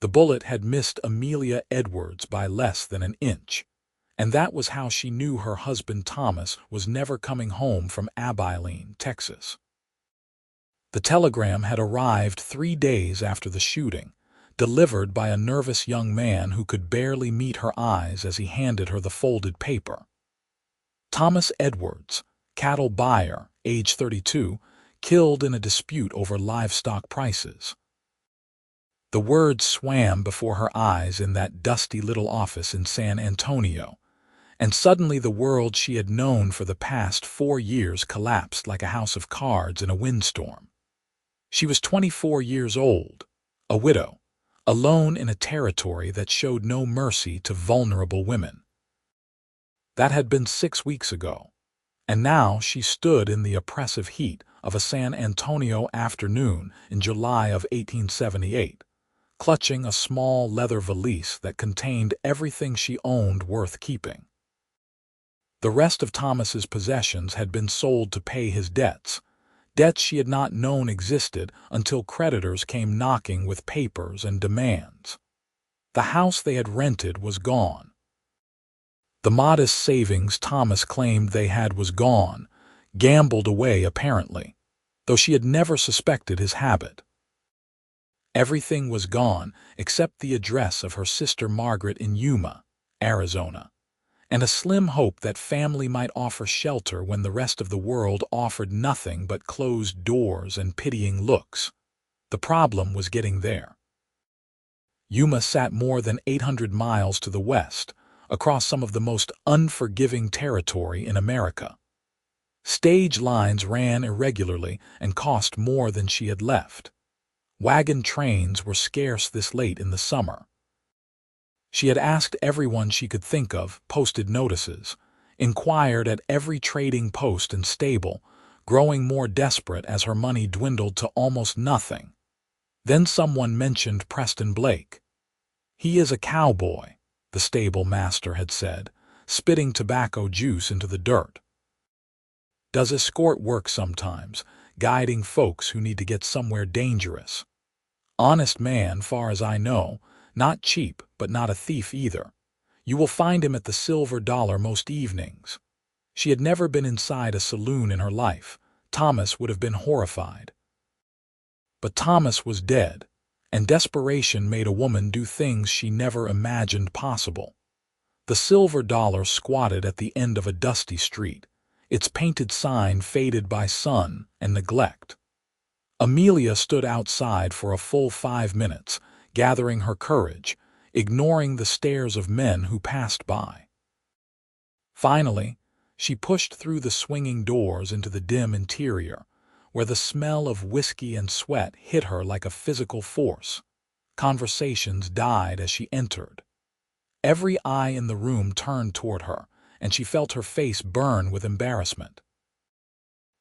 The bullet had missed Amelia Edwards by less than an inch, and that was how she knew her husband Thomas was never coming home from Abilene, Texas. The telegram had arrived 3 days after the shooting, delivered by a nervous young man who could barely meet her eyes as he handed her the folded paper. Thomas Edwards, cattle buyer, age 32, killed in a dispute over livestock prices. The words swam before her eyes in that dusty little office in San Antonio, and suddenly the world she had known for the past 4 years collapsed like a house of cards in a windstorm. She was 24 years old, a widow, alone in a territory that showed no mercy to vulnerable women. That had been 6 weeks ago, and now she stood in the oppressive heat of a San Antonio afternoon in July of 1878, clutching a small leather valise that contained everything she owned worth keeping. The rest of Thomas's possessions had been sold to pay his debts she had not known existed until creditors came knocking with papers and demands. The house they had rented was gone. The modest savings Thomas claimed they had was gone, gambled away apparently, though she had never suspected his habit. Everything was gone except the address of her sister Margaret in Yuma, Arizona, and a slim hope that family might offer shelter when the rest of the world offered nothing but closed doors and pitying looks. The problem was getting there. Yuma sat more than 800 miles to the west, across some of the most unforgiving territory in America. Stage lines ran irregularly and cost more than she had left. Wagon trains were scarce this late in the summer. She had asked everyone she could think of, posted notices, inquired at every trading post and stable, growing more desperate as her money dwindled to almost nothing. Then someone mentioned Preston Blake. "He is a cowboy," the stable master had said, spitting tobacco juice into the dirt. "Does escort work sometimes, guiding folks who need to get somewhere dangerous. Honest man, far as I know, not cheap, but not a thief either. You will find him at the Silver Dollar most evenings." She had never been inside a saloon in her life. Thomas would have been horrified. But Thomas was dead, and desperation made a woman do things she never imagined possible. The Silver Dollar squatted at the end of a dusty street, its painted sign faded by sun and neglect. Amelia stood outside for a full 5 minutes, gathering her courage, ignoring the stares of men who passed by. Finally, she pushed through the swinging doors into the dim interior, where the smell of whiskey and sweat hit her like a physical force. Conversations died as she entered. Every eye in the room turned toward her, and she felt her face burn with embarrassment.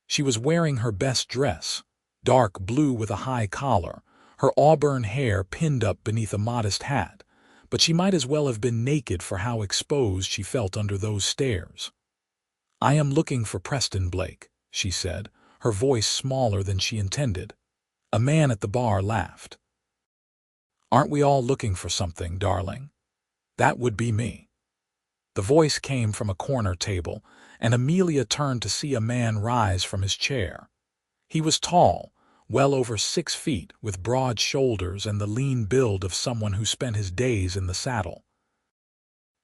She was wearing her best dress, dark blue with a high collar, her auburn hair pinned up beneath a modest hat, but she might as well have been naked for how exposed she felt under those stares. "I am looking for Preston Blake," she said, her voice smaller than she intended. A man at the bar laughed. "Aren't we all looking for something, darling? That would be me." The voice came from a corner table, and Amelia turned to see a man rise from his chair. He was tall, well over 6 feet, with broad shoulders and the lean build of someone who spent his days in the saddle.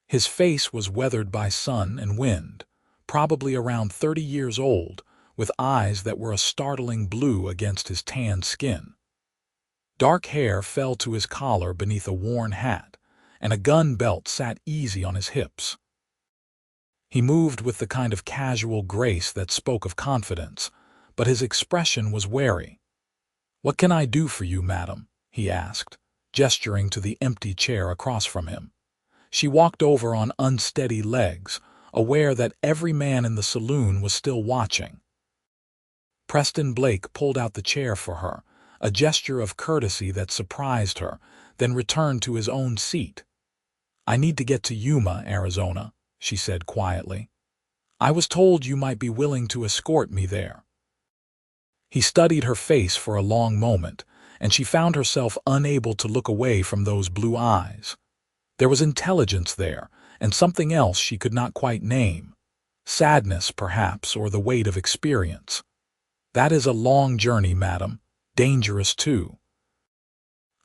His face was weathered by sun and wind, probably around 30 years old, with eyes that were a startling blue against his tanned skin. Dark hair fell to his collar beneath a worn hat, and a gun belt sat easy on his hips. He moved with the kind of casual grace that spoke of confidence, but his expression was wary. "What can I do for you, madam?" he asked, gesturing to the empty chair across from him. She walked over on unsteady legs, aware that every man in the saloon was still watching. Preston Blake pulled out the chair for her, a gesture of courtesy that surprised her, then returned to his own seat. "I need to get to Yuma, Arizona," she said quietly. "I was told you might be willing to escort me there." He studied her face for a long moment, and she found herself unable to look away from those blue eyes. There was intelligence there, and something else she could not quite name. Sadness, perhaps, or the weight of experience. "That is a long journey, madam. Dangerous, too.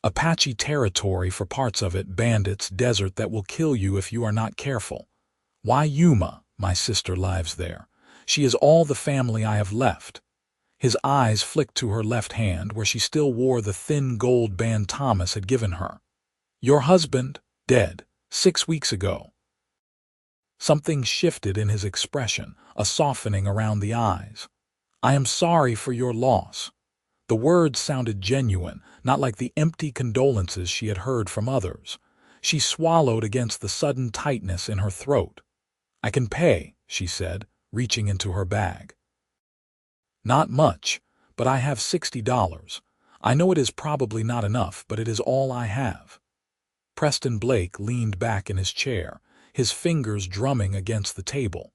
Apache territory for parts of it, bandits, desert that will kill you if you are not careful. Why, Yuma, my sister, lives there. She is all the family I have left." His eyes flicked to her left hand, where she still wore the thin gold band Thomas had given her. "Your husband, dead, 6 weeks ago." Something shifted in his expression, a softening around the eyes. "I am sorry for your loss." The words sounded genuine, not like the empty condolences she had heard from others. She swallowed against the sudden tightness in her throat. "I can pay," she said, reaching into her bag. "Not much, but I have $60. I know it is probably not enough, but it is all I have." Preston Blake leaned back in his chair, his fingers drumming against the table.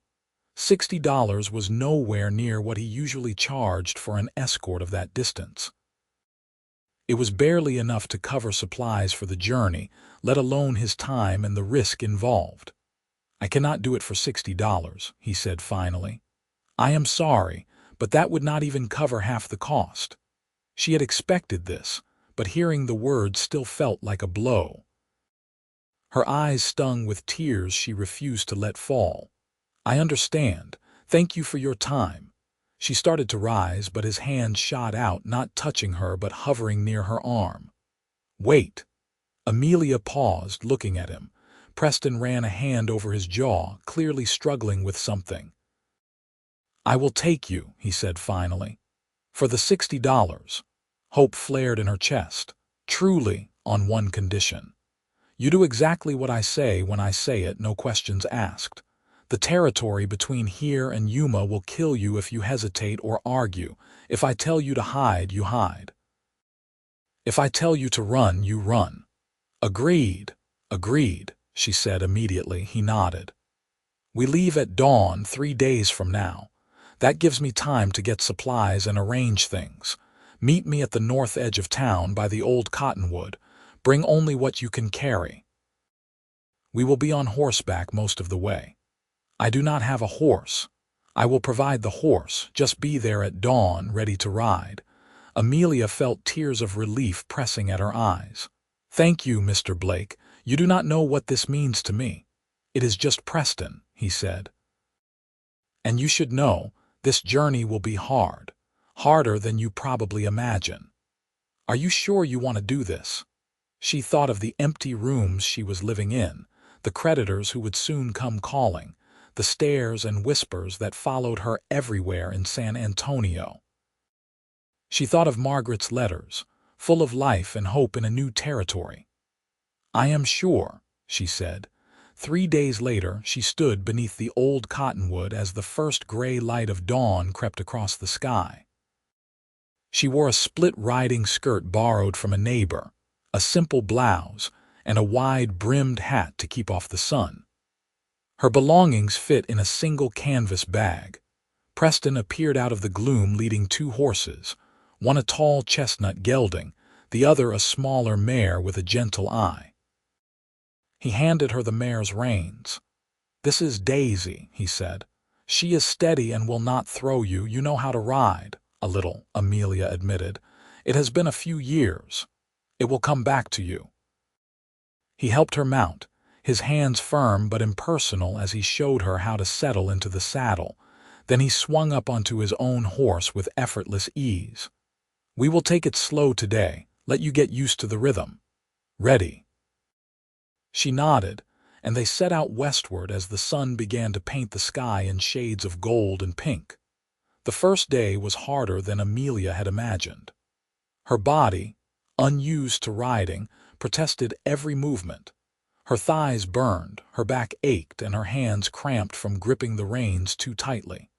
$60 was nowhere near what he usually charged for an escort of that distance. It was barely enough to cover supplies for the journey, let alone his time and the risk involved. "I cannot do it for $60, he said finally. "I am sorry, but that would not even cover half the cost." She had expected this, but hearing the words still felt like a blow. Her eyes stung with tears she refused to let fall. "I understand. Thank you for your time." She started to rise, but his hand shot out, not touching her but hovering near her arm. "Wait." Amelia paused, looking at him. Preston ran a hand over his jaw, clearly struggling with something. "I will take you," he said finally. "For the $60. Hope flared in her chest. "Truly, on one condition. You do exactly what I say when I say it, no questions asked. The territory between here and Yuma will kill you if you hesitate or argue. If I tell you to hide, you hide. If I tell you to run, you run." "Agreed, agreed," she said immediately. He nodded. "We leave at dawn 3 days from now. That gives me time to get supplies and arrange things. Meet me at the north edge of town by the old cottonwood. Bring only what you can carry. We will be on horseback most of the way." "I do not have a horse." "I will provide the horse. Just be there at dawn, ready to ride." Amelia felt tears of relief pressing at her eyes. "Thank you, Mr. Blake. You do not know what this means to me." "It is just Preston," he said. "And you should know, this journey will be hard. Harder than you probably imagine. Are you sure you want to do this?" She thought of the empty rooms she was living in, the creditors who would soon come calling, the stares and whispers that followed her everywhere in San Antonio. She thought of Margaret's letters, full of life and hope in a new territory. "I am sure," she said. 3 days later, she stood beneath the old cottonwood as the first gray light of dawn crept across the sky. She wore a split riding skirt borrowed from a neighbor, a simple blouse, and a wide-brimmed hat to keep off the sun. Her belongings fit in a single canvas bag. Preston appeared out of the gloom leading 2 horses, one a tall chestnut gelding, the other a smaller mare with a gentle eye. He handed her the mare's reins. "This is Daisy," he said. "She is steady and will not throw you. You know how to ride." "A little," Amelia admitted. "It has been a few years. It will come back to you." He helped her mount, his hands firm but impersonal as he showed her how to settle into the saddle. Then he swung up onto his own horse with effortless ease. "We will take it slow today, let you get used to the rhythm. Ready?" She nodded, and they set out westward as the sun began to paint the sky in shades of gold and pink. The first day was harder than Amelia had imagined. Her body, unused to riding, protested every movement. Her thighs burned, her back ached, and her hands cramped from gripping the reins too tightly.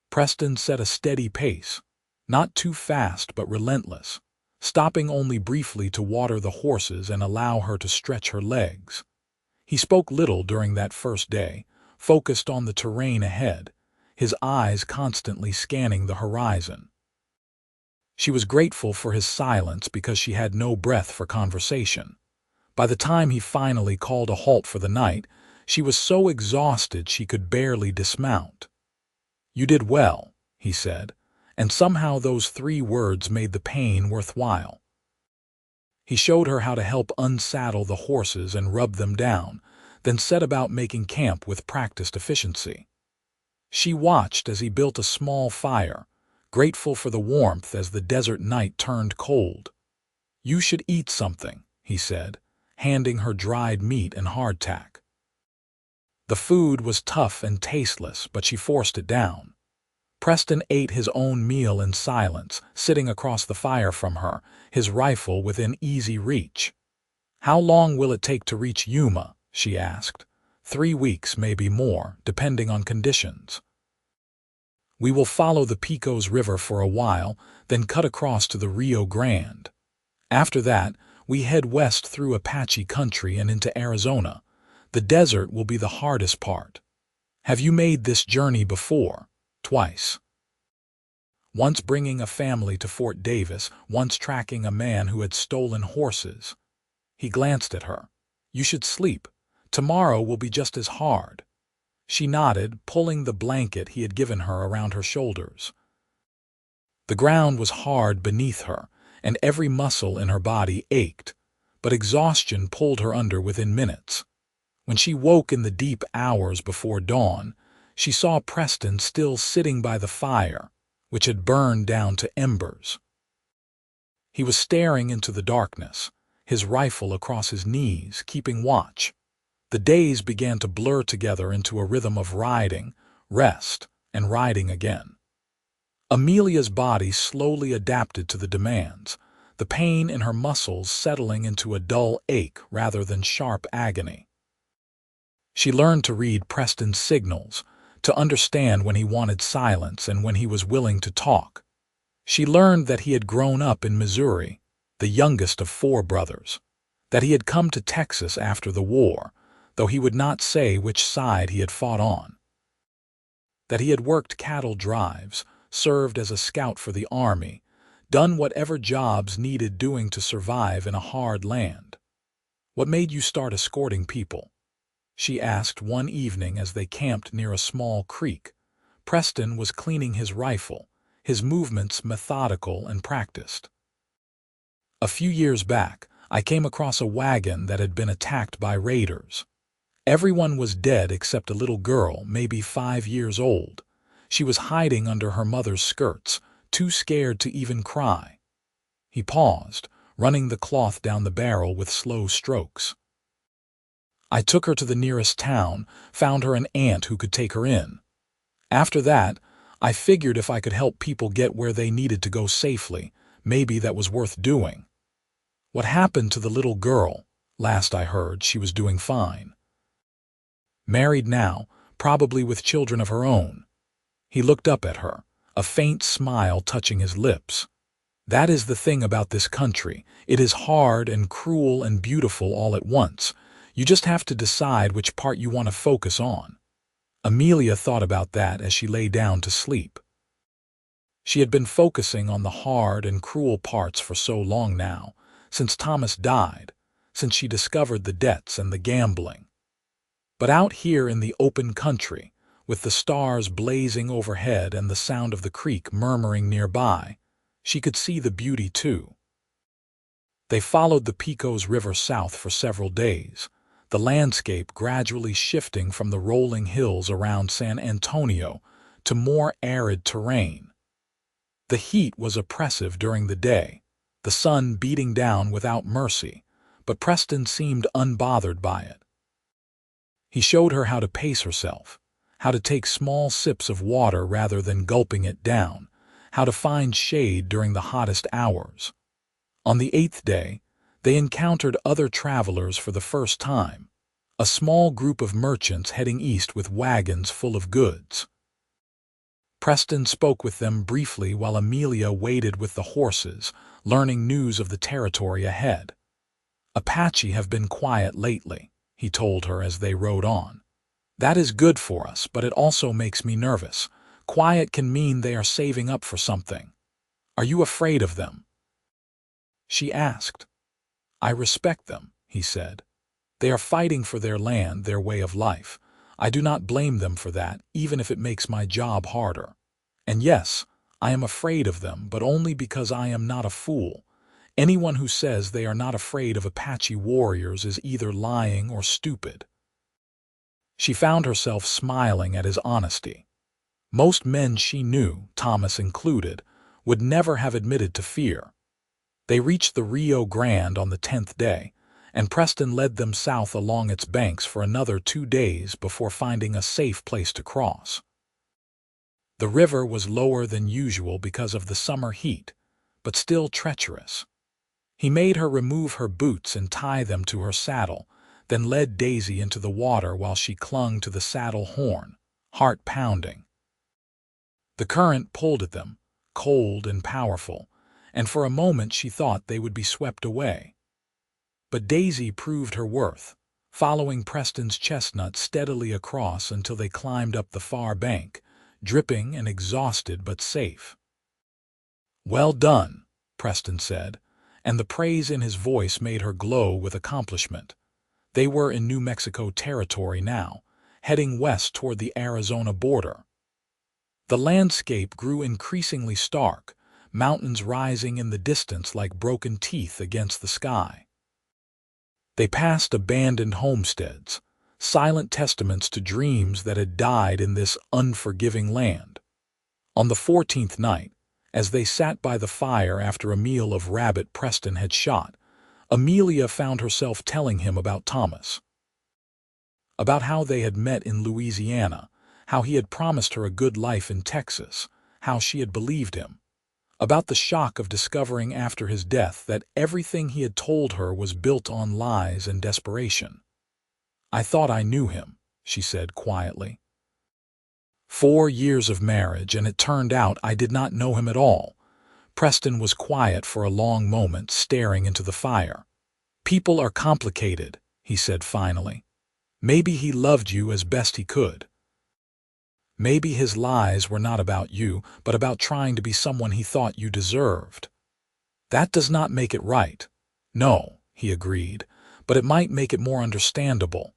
Preston set a steady pace, not too fast but relentless, stopping only briefly to water the horses and allow her to stretch her legs. He spoke little during that first day, focused on the terrain ahead, his eyes constantly scanning the horizon. She was grateful for his silence because she had no breath for conversation. By the time he finally called a halt for the night, she was so exhausted she could barely dismount. "You did well," he said, and somehow those 3 words made the pain worthwhile. He showed her how to help unsaddle the horses and rub them down, then set about making camp with practiced efficiency. She watched as he built a small fire, grateful for the warmth as the desert night turned cold. "You should eat something," he said, handing her dried meat and hardtack. The food was tough and tasteless, but she forced it down. Preston ate his own meal in silence, sitting across the fire from her, his rifle within easy reach. "How long will it take to reach Yuma?" she asked. 3 weeks, maybe more, depending on conditions. "We will follow the Pecos River for a while, then cut across to the Rio Grande. After that, we head west through Apache country and into Arizona. The desert will be the hardest part. Have you made this journey before?" "Twice. Once bringing a family to Fort Davis, once tracking a man who had stolen horses." He glanced at her. "You should sleep. Tomorrow will be just as hard." She nodded, pulling the blanket he had given her around her shoulders. The ground was hard beneath her, and every muscle in her body ached, but exhaustion pulled her under within minutes. When she woke in the deep hours before dawn, she saw Preston still sitting by the fire, which had burned down to embers. He was staring into the darkness, his rifle across his knees, keeping watch. The days began to blur together into a rhythm of riding, rest, and riding again. Amelia's body slowly adapted to the demands, the pain in her muscles settling into a dull ache rather than sharp agony. She learned to read Preston's signals, to understand when he wanted silence and when he was willing to talk. She learned that he had grown up in Missouri, the youngest of 4 brothers, that he had come to Texas after the war, though he would not say which side he had fought on, that he had worked cattle drives, served as a scout for the army, done whatever jobs needed doing to survive in a hard land. "What made you start escorting people?" she asked one evening as they camped near a small creek. Preston was cleaning his rifle, his movements methodical and practiced. "A few years back, I came across a wagon that had been attacked by raiders. Everyone was dead except a little girl, maybe 5 years old. She was hiding under her mother's skirts, too scared to even cry." He paused, running the cloth down the barrel with slow strokes. "I took her to the nearest town, found her an aunt who could take her in. After that, I figured if I could help people get where they needed to go safely, maybe that was worth doing." "What happened to the little girl? Last I heard, she was doing fine." "Married now, probably with children of her own." He looked up at her, a faint smile touching his lips. "That is the thing about this country. It is hard and cruel and beautiful all at once. You just have to decide which part you want to focus on." Amelia thought about that as she lay down to sleep. She had been focusing on the hard and cruel parts for so long now, since Thomas died, since she discovered the debts and the gambling. But out here in the open country, with the stars blazing overhead and the sound of the creek murmuring nearby, she could see the beauty too. They followed the Pecos River south for several days, the landscape gradually shifting from the rolling hills around San Antonio to more arid terrain. The heat was oppressive during the day, the sun beating down without mercy, but Preston seemed unbothered by it. He showed her how to pace herself, how to take small sips of water rather than gulping it down, how to find shade during the hottest hours. On the 8th day, they encountered other travelers for the first time, a small group of merchants heading east with wagons full of goods. Preston spoke with them briefly while Amelia waited with the horses, learning news of the territory ahead. "Apache have been quiet lately," he told her as they rode on. "That is good for us, but it also makes me nervous. Quiet can mean they are saving up for something. Are you afraid of them?" She asked. "I respect them," he said. "They are fighting for their land, their way of life. I do not blame them for that, even if it makes my job harder. And yes, I am afraid of them, but only because I am not a fool. Anyone who says they are not afraid of Apache warriors is either lying or stupid." She found herself smiling at his honesty. Most men she knew, Thomas included, would never have admitted to fear. They reached the Rio Grande on the 10th day, and Preston led them south along its banks for another 2 days before finding a safe place to cross. The river was lower than usual because of the summer heat, but still treacherous. He made her remove her boots and tie them to her saddle, then led Daisy into the water while she clung to the saddle horn, heart pounding. The current pulled at them, cold and powerful, and for a moment she thought they would be swept away. But Daisy proved her worth, following Preston's chestnut steadily across until they climbed up the far bank, dripping and exhausted but safe. "Well done," Preston said, and the praise in his voice made her glow with accomplishment. They were in New Mexico territory now, heading west toward the Arizona border. The landscape grew increasingly stark, mountains rising in the distance like broken teeth against the sky. They passed abandoned homesteads, silent testaments to dreams that had died in this unforgiving land. On the 14th night, as they sat by the fire after a meal of rabbit Preston had shot, Amelia found herself telling him about Thomas. About how they had met in Louisiana, how he had promised her a good life in Texas, how she had believed him. About the shock of discovering after his death that everything he had told her was built on lies and desperation. "I thought I knew him," she said quietly. 4 years of marriage, and it turned out I did not know him at all. Preston was quiet for a long moment, staring into the fire. "People are complicated," he said finally. "Maybe he loved you as best he could. Maybe his lies were not about you, but about trying to be someone he thought you deserved. That does not make it right." "No," he agreed, "but it might make it more understandable."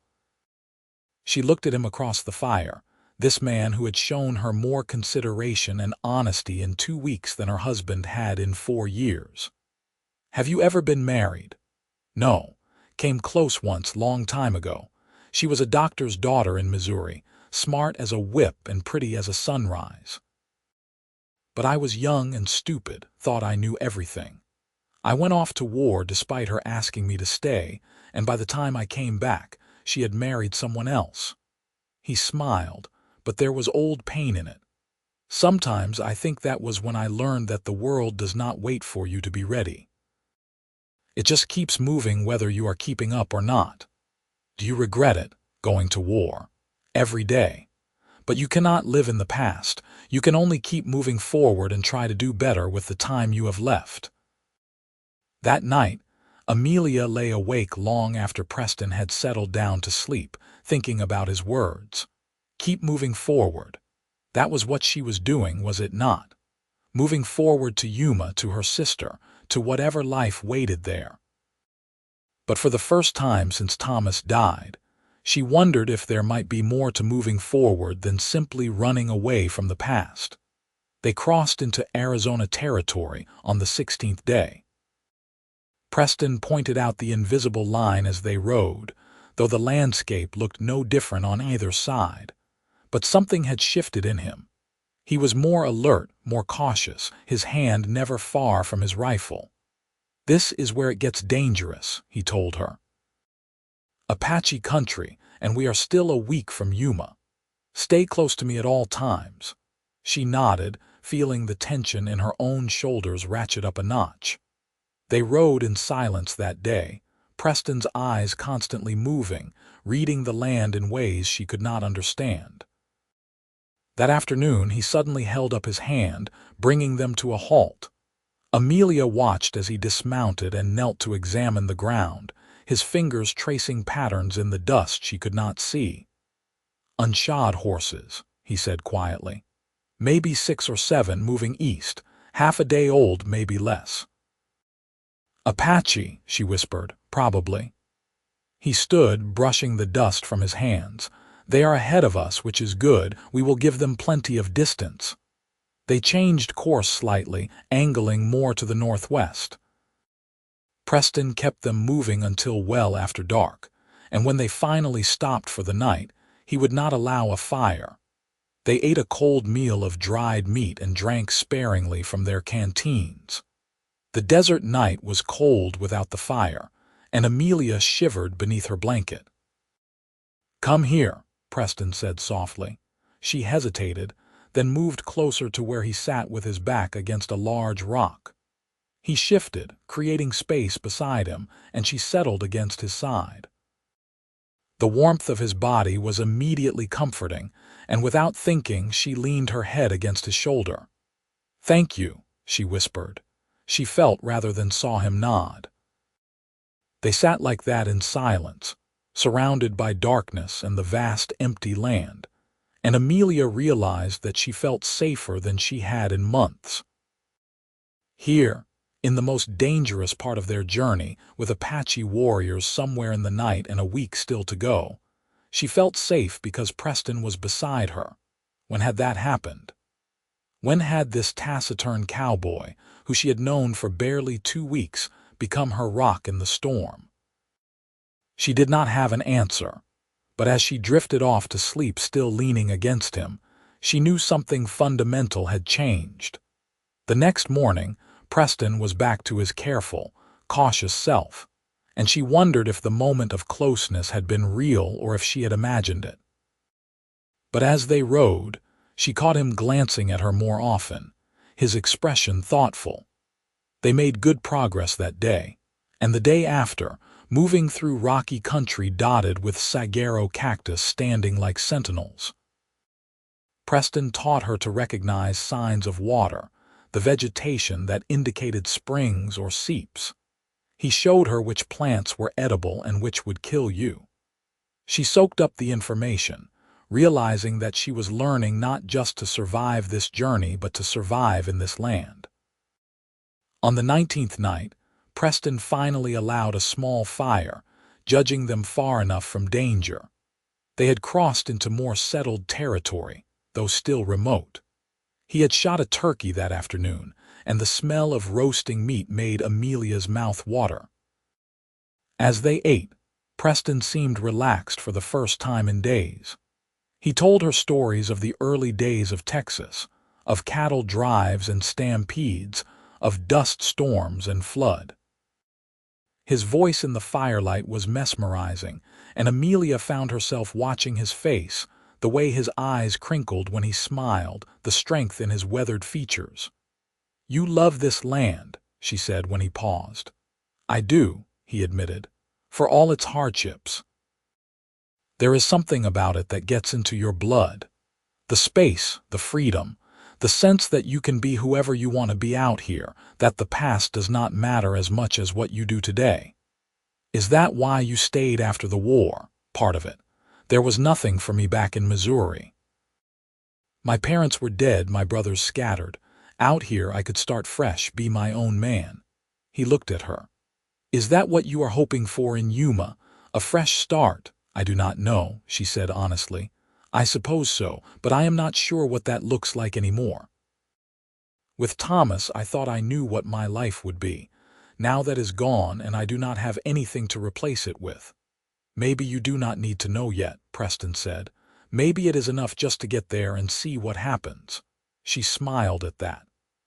She looked at him across the fire, this man who had shown her more consideration and honesty in 2 weeks than her husband had in 4 years. "Have you ever been married?" "No. Came close once, long time ago. She was a doctor's daughter in Missouri, smart as a whip and pretty as a sunrise. But I was young and stupid, thought I knew everything. I went off to war despite her asking me to stay, and by the time I came back, she had married someone else." He smiled, but there was old pain in it. "Sometimes I think that was when I learned that the world does not wait for you to be ready. It just keeps moving whether you are keeping up or not. Do you regret it, going to war? Every day. But you cannot live in the past. You can only keep moving forward and try to do better with the time you have left." That night, Amelia lay awake long after Preston had settled down to sleep, thinking about his words. Keep moving forward. That was what she was doing, was it not? Moving forward to Yuma, to her sister, to whatever life waited there. But for the first time since Thomas died, she wondered if there might be more to moving forward than simply running away from the past. They crossed into Arizona territory on the 16th day. Preston pointed out the invisible line as they rode, though the landscape looked no different on either side. But something had shifted in him. He was more alert, more cautious, his hand never far from his rifle. "This is where it gets dangerous," he told her. "Apache country, and we are still a week from Yuma. Stay close to me at all times." She nodded, feeling the tension in her own shoulders ratchet up a notch. They rode in silence that day, Preston's eyes constantly moving, reading the land in ways she could not understand. That afternoon he suddenly held up his hand, bringing them to a halt. Amelia watched as he dismounted and knelt to examine the ground, his fingers tracing patterns in the dust she could not see. "Unshod horses," he said quietly. "Maybe 6 or 7 moving east, half a day old, maybe less. Apache, she whispered, probably. He stood, brushing the dust from his hands. They are ahead of us, which is good. We will give them plenty of distance. They changed course slightly, angling more to the northwest. Preston kept them moving until well after dark, and when they finally stopped for the night, he would not allow a fire. They ate a cold meal of dried meat and drank sparingly from their canteens. The desert night was cold without the fire, and Amelia shivered beneath her blanket. "Come here," Preston said softly. She hesitated, then moved closer to where he sat with his back against a large rock. He shifted, creating space beside him, and she settled against his side. The warmth of his body was immediately comforting, and without thinking, she leaned her head against his shoulder. "Thank you," she whispered. She felt rather than saw him nod. They sat like that in silence, surrounded by darkness and the vast empty land, and Amelia realized that she felt safer than she had in months. Here, in the most dangerous part of their journey, with Apache warriors somewhere in the night and a week still to go, she felt safe because Preston was beside her. When had that happened? When had this taciturn cowboy, who she had known for barely 2 weeks, become her rock in the storm? She did not have an answer, but as she drifted off to sleep still leaning against him, she knew something fundamental had changed. The next morning, Preston was back to his careful, cautious self, and she wondered if the moment of closeness had been real or if she had imagined it. But as they rode, she caught him glancing at her more often, his expression thoughtful. They made good progress that day, and the day after, moving through rocky country dotted with saguaro cactus standing like sentinels. Preston taught her to recognize signs of water, the vegetation that indicated springs or seeps. He showed her which plants were edible and which would kill you. She soaked up the information, realizing that she was learning not just to survive this journey but to survive in this land. On the 19th night, Preston finally allowed a small fire, judging them far enough from danger. They had crossed into more settled territory, though still remote. He had shot a turkey that afternoon, and the smell of roasting meat made Amelia's mouth water. As they ate, Preston seemed relaxed for the first time in days. He told her stories of the early days of Texas, of cattle drives and stampedes, of dust storms and flood. His voice in the firelight was mesmerizing, and Amelia found herself watching his face, the way his eyes crinkled when he smiled, the strength in his weathered features. "You love this land," she said when he paused. "I do," he admitted, "for all its hardships. There is something about it that gets into your blood. The space, the freedom, the sense that you can be whoever you want to be out here, that the past does not matter as much as what you do today. Is that why you stayed after the war? Part of it. There was nothing for me back in Missouri. My parents were dead, my brothers scattered. Out here I could start fresh, be my own man." He looked at her. "Is that what you are hoping for in Yuma? A fresh start?" "I do not know," she said honestly. "I suppose so, but I am not sure what that looks like anymore. With Thomas, I thought I knew what my life would be. Now that is gone, and I do not have anything to replace it with." "Maybe you do not need to know yet," Preston said. "Maybe it is enough just to get there and see what happens." She smiled at that.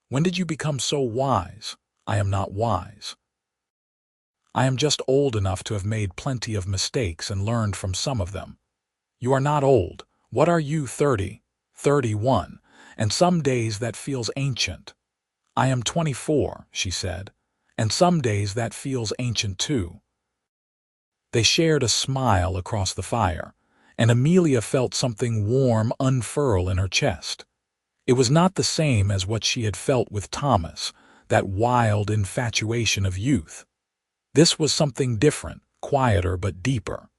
"When did you become so wise?" "I am not wise. I am just old enough to have made plenty of mistakes and learned from some of them." "You are not old. What are you, 30? 31, and some days that feels ancient." "I am 24, she said, "and some days that feels ancient too." They shared a smile across the fire, and Amelia felt something warm unfurl in her chest. It was not the same as what she had felt with Thomas, that wild infatuation of youth. This was something different, quieter but deeper.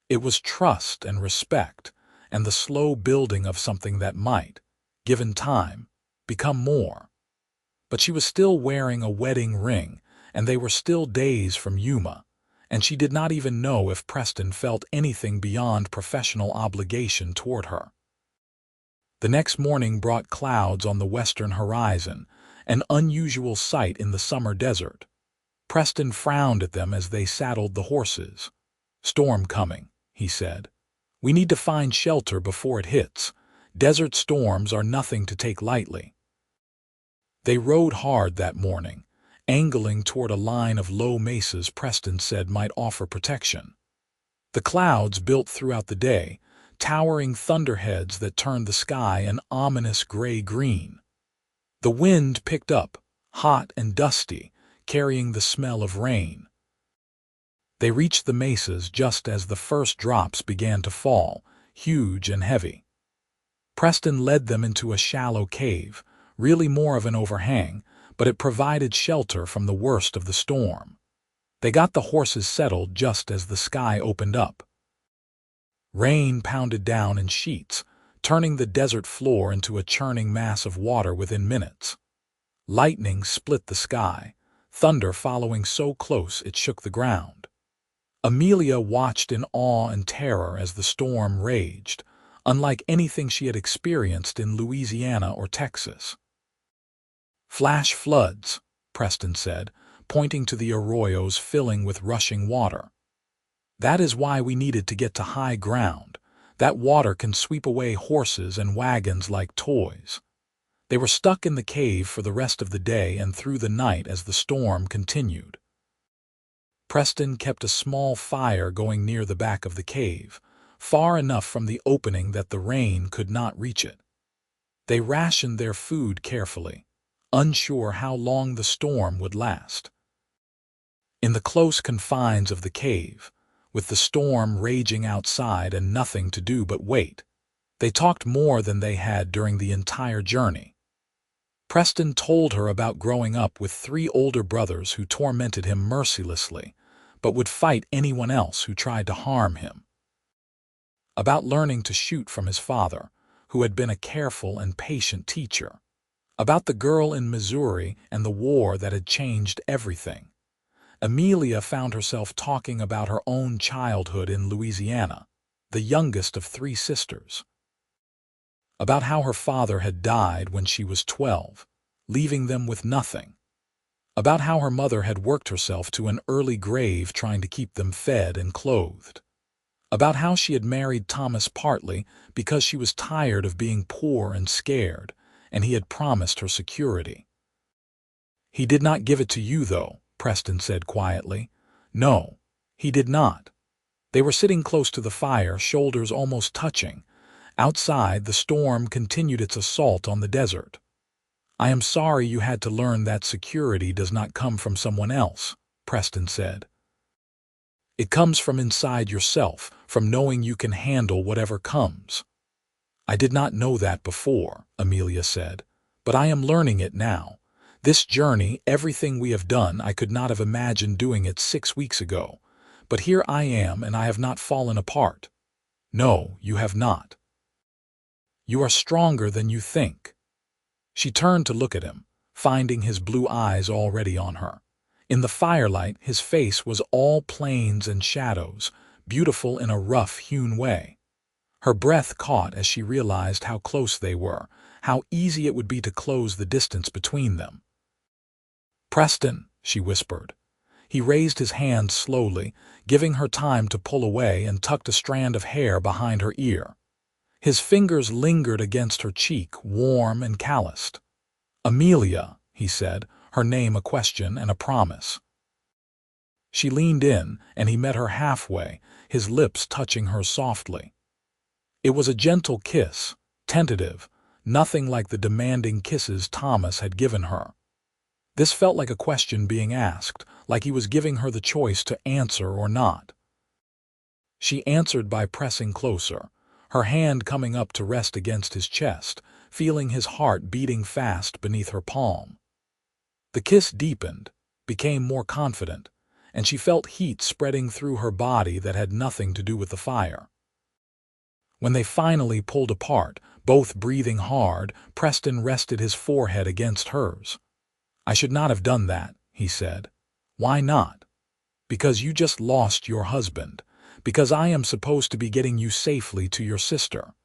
It was trust and respect, and the slow building of something that might, given time, become more. But she was still wearing a wedding ring, and they were still days from Yuma, and she did not even know if Preston felt anything beyond professional obligation toward her. The next morning brought clouds on the western horizon, an unusual sight in the summer desert. Preston frowned at them as they saddled the horses. "Storm coming," he said. "We need to find shelter before it hits. Desert storms are nothing to take lightly." They rode hard that morning, angling toward a line of low mesas Preston said might offer protection. The clouds built throughout the day, towering thunderheads that turned the sky an ominous gray-green. The wind picked up, hot and dusty, carrying the smell of rain. They reached the mesas just as the first drops began to fall, huge and heavy. Preston led them into a shallow cave, really more of an overhang, but it provided shelter from the worst of the storm. They got the horses settled just as the sky opened up. Rain pounded down in sheets, turning the desert floor into a churning mass of water within minutes. Lightning split the sky, thunder following so close it shook the ground. Amelia watched in awe and terror as the storm raged, unlike anything she had experienced in Louisiana or Texas. "Flash floods," Preston said, pointing to the arroyos filling with rushing water. "That is why we needed to get to high ground. That water can sweep away horses and wagons like toys." They were stuck in the cave for the rest of the day and through the night as the storm continued. Preston kept a small fire going near the back of the cave, far enough from the opening that the rain could not reach it. They rationed their food carefully, unsure how long the storm would last. In the close confines of the cave, with the storm raging outside and nothing to do but wait, they talked more than they had during the entire journey. Preston told her about growing up with 3 older brothers who tormented him mercilessly, but would fight anyone else who tried to harm him. About learning to shoot from his father, who had been a careful and patient teacher. About the girl in Missouri and the war that had changed everything. Amelia found herself talking about her own childhood in Louisiana, the youngest of 3 sisters. About how her father had died when she was 12, leaving them with nothing. About how her mother had worked herself to an early grave trying to keep them fed and clothed. About how she had married Thomas partly because she was tired of being poor and scared, and he had promised her security. "He did not give it to you, though," Preston said quietly. "No, he did not." They were sitting close to the fire, shoulders almost touching. Outside, the storm continued its assault on the desert. "I am sorry you had to learn that security does not come from someone else," Preston said. "It comes from inside yourself, from knowing you can handle whatever comes." "I did not know that before," Amelia said, "but I am learning it now. This journey, everything we have done, I could not have imagined doing it 6 weeks ago. But here I am, and I have not fallen apart." "No, you have not. You are stronger than you think." She turned to look at him, finding his blue eyes already on her. In the firelight, his face was all plains and shadows, beautiful in a rough-hewn way. Her breath caught as she realized how close they were, how easy it would be to close the distance between them. "Preston," she whispered. He raised his hand slowly, giving her time to pull away, and tucked a strand of hair behind her ear. His fingers lingered against her cheek, warm and calloused. "Amelia," he said, her name a question and a promise. She leaned in, and he met her halfway, his lips touching hers softly. It was a gentle kiss, tentative, nothing like the demanding kisses Thomas had given her. This felt like a question being asked, like he was giving her the choice to answer or not. She answered by pressing closer, her hand coming up to rest against his chest, feeling his heart beating fast beneath her palm. The kiss deepened, became more confident, and she felt heat spreading through her body that had nothing to do with the fire. When they finally pulled apart, both breathing hard, Preston rested his forehead against hers. "I should not have done that," he said. "Why not?" "Because you just lost your husband. Because I am supposed to be getting you safely to your sister.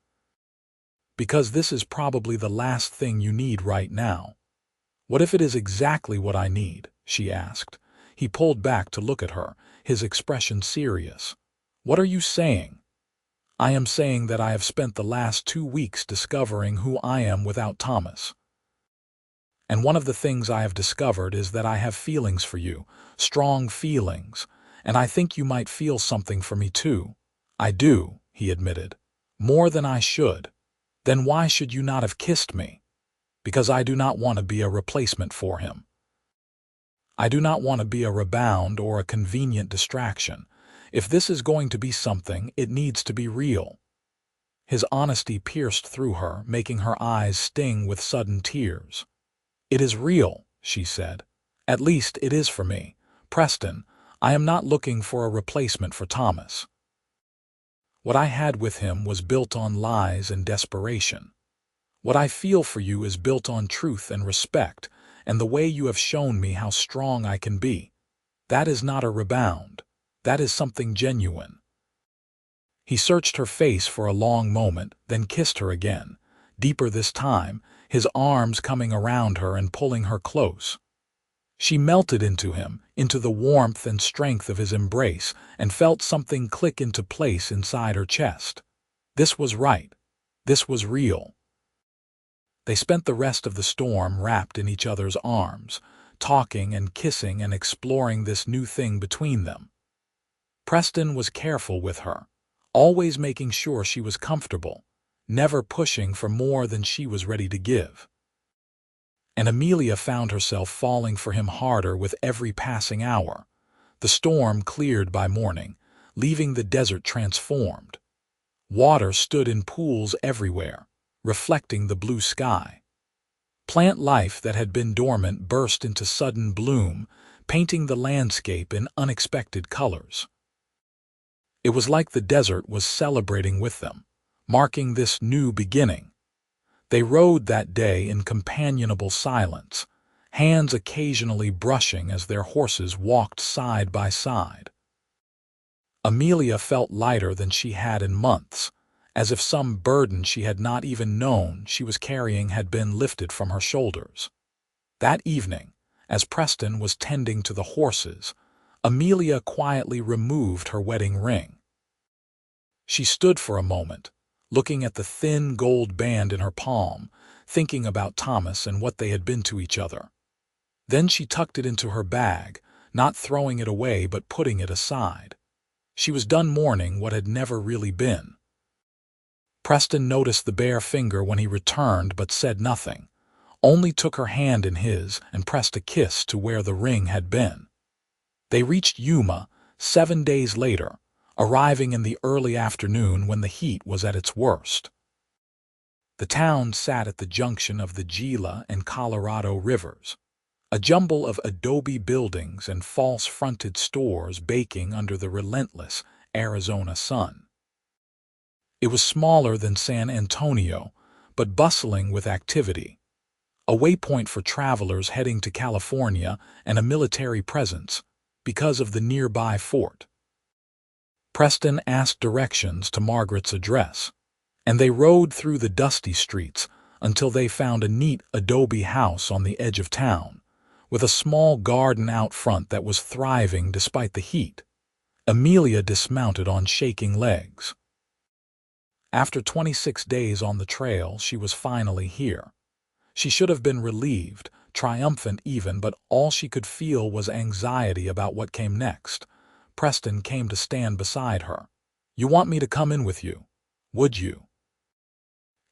Because this is probably the last thing you need right now." "What if it is exactly what I need?" she asked. He pulled back to look at her, his expression serious. "What are you saying?" "I am saying that I have spent the last 2 weeks discovering who I am without Thomas. And one of the things I have discovered is that I have feelings for you, strong feelings, and I think you might feel something for me too." "I do," he admitted. "More than I should." "Then why should you not have kissed me?" "Because I do not want to be a replacement for him. I do not want to be a rebound or a convenient distraction. If this is going to be something, it needs to be real." His honesty pierced through her, making her eyes sting with sudden tears. "It is real," she said. "At least it is for me. Preston, I am not looking for a replacement for Thomas. What I had with him was built on lies and desperation. What I feel for you is built on truth and respect, and the way you have shown me how strong I can be. That is not a rebound. That is something genuine." He searched her face for a long moment, then kissed her again, deeper this time, his arms coming around her and pulling her close. She melted into him, into the warmth and strength of his embrace, and felt something click into place inside her chest. This was right. This was real. They spent the rest of the storm wrapped in each other's arms, talking and kissing and exploring this new thing between them. Preston was careful with her, always making sure she was comfortable, never pushing for more than she was ready to give. And Amelia found herself falling for him harder with every passing hour. The storm cleared by morning, leaving the desert transformed. Water stood in pools everywhere, reflecting the blue sky. Plant life that had been dormant burst into sudden bloom, painting the landscape in unexpected colors. It was like the desert was celebrating with them, marking this new beginning. They rode that day in companionable silence, hands occasionally brushing as their horses walked side by side. Amelia felt lighter than she had in months, as if some burden she had not even known she was carrying had been lifted from her shoulders. That evening, as Preston was tending to the horses, Amelia quietly removed her wedding ring. She stood for a moment, looking at the thin gold band in her palm, thinking about Thomas and what they had been to each other. Then she tucked it into her bag, not throwing it away but putting it aside. She was done mourning what had never really been. Preston noticed the bare finger when he returned but said nothing, only took her hand in his and pressed a kiss to where the ring had been. They reached Yuma 7 days later, arriving in the early afternoon when the heat was at its worst. The town sat at the junction of the Gila and Colorado rivers, a jumble of adobe buildings and false-fronted stores baking under the relentless Arizona sun. It was smaller than San Antonio, but bustling with activity, a waypoint for travelers heading to California and a military presence because of the nearby fort. Preston asked directions to Margaret's address, and they rode through the dusty streets until they found a neat adobe house on the edge of town, with a small garden out front that was thriving despite the heat. Amelia dismounted on shaking legs. After 26 days on the trail, she was finally here. She should have been relieved, triumphant even, but all she could feel was anxiety about what came next. Preston came to stand beside her. "You want me to come in with you, would you?"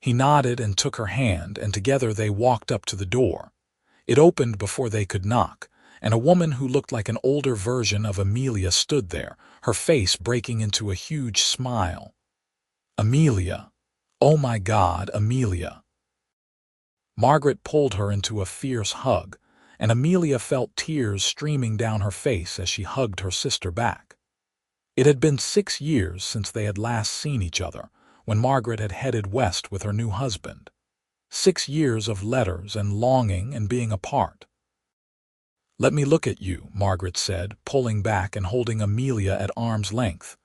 He nodded and took her hand, and together they walked up to the door. It opened before they could knock, and a woman who looked like an older version of Amelia stood there, her face breaking into a huge smile. "Amelia. Oh my God, Amelia." Margaret pulled her into a fierce hug, and Amelia felt tears streaming down her face as she hugged her sister back. It had been 6 years since they had last seen each other, when Margaret had headed west with her new husband. 6 years of letters and longing and being apart. "Let me look at you," Margaret said, pulling back and holding Amelia at arm's length.